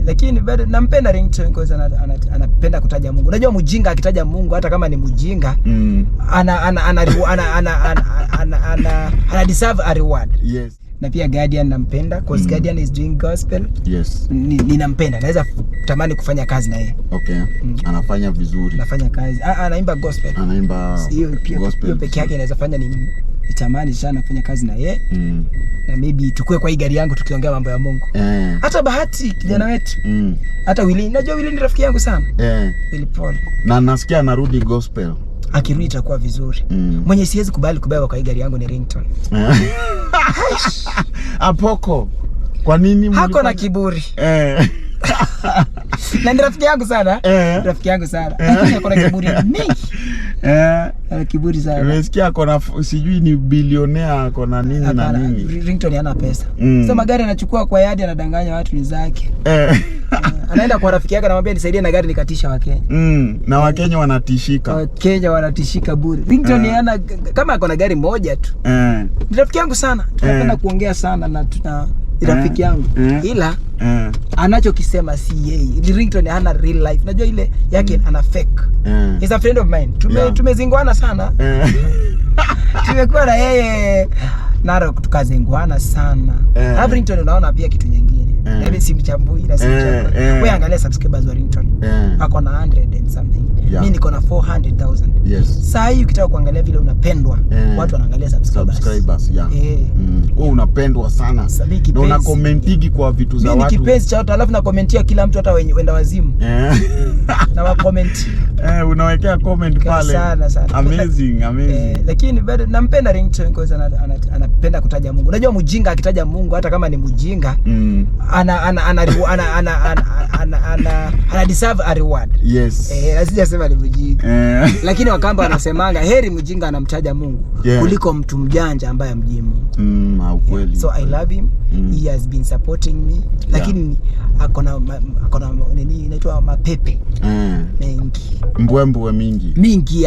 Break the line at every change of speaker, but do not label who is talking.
Lakini bado nampenda Ringtone because anapenda kutaja Mungu. Unajua mjinga akitaja Mungu hata kama ni mjinga ana deserve a reward.
Yes.
Na pia Guardian nampenda because Guardian is doing gospel.
Yes.
Ninampenda. Naweza tamani kufanya kazi na yeye.
Okay. Anafanya vizuri.
Anafanya kazi. Anaimba gospel.
Anaimba gospel.
Hiyo peke yake inaweza fanya nitamani sana kufanya kazi na yeye. Na maybe tukue kwa hii gari yangu tukiongea mambo ya Mungu. Hata Bahati kijana wetu. Hata Willy, najua Willy ni rafiki yangu sana. Willy Paul.
Na nasikia anarudi gospel.
Akirudi itakuwa vizuri. Mwenye siwezi kubali kubeba kwa hii gari yangu ni Ringtone.
Apoko. Kwa nini
hako na kiburi? Na ni rafiki yangu sana. Rafiki yangu sana. Lakini ako na kiburi mingi. Ana kiburi sana.
Nimesikia ako na sijui ni bilionea ako na nini na nini.
Ringtone hana pesa. Sasa magari anachukua kwa yadi anadanganya watu ni zake. Anaenda kwa rafiki yake anamwambia nisaidie na gari nikatisha Wakenya.
Na Wakenya wanatishika.
Wakenya wanatishika bure. Ringtone hana kama ako na gari moja tu. Ni rafiki yangu sana. Tunapenda kuongea sana na tuna rafiki yangu. Ila anachokisema si yeye. Ringtone hana real life. Najua ile yake ana fake. He's a friend of mine. Tumezinguana sana. Tumekuwa na yeye Narok tukazinguana sana. Ringtone unaona pia kitu nyingine. Yaani simchambui na simchambui. Wewe angalia subscribers wa Ringtone. Ako na 100 and something. Mimi niko na 400,000.
Yes.
Sasa hii ukitaka kuangalia vile unapendwa, watu wanaangalia subscribers.
Wewe unapendwa sana. Na una commentigi kwa vitu za watu.
Mimi ni kipenzi cha watu, alafu na commentia kila mtu hata wenda wazimu. Na wa comment.
Unawekea comment pale.
Sana.
Amazing.
Lakini bado nampenda Ringtone because anapenda kutaja Mungu. Unajua mjinga akitaja Mungu hata kama ni mjinga, ana deserve a reward.
Yes.
Lazima sema ni mjinga. Lakini Wakamba wanasemanga heri mjinga anamtaja Mungu kuliko mtu mjanja ambaye amjui Mungu.
Ukweli.
So I love him. He has been supporting me. Lakini akona nini inaitwa mapepe. Mengi.
Mbwembwe mingi.
Mingi.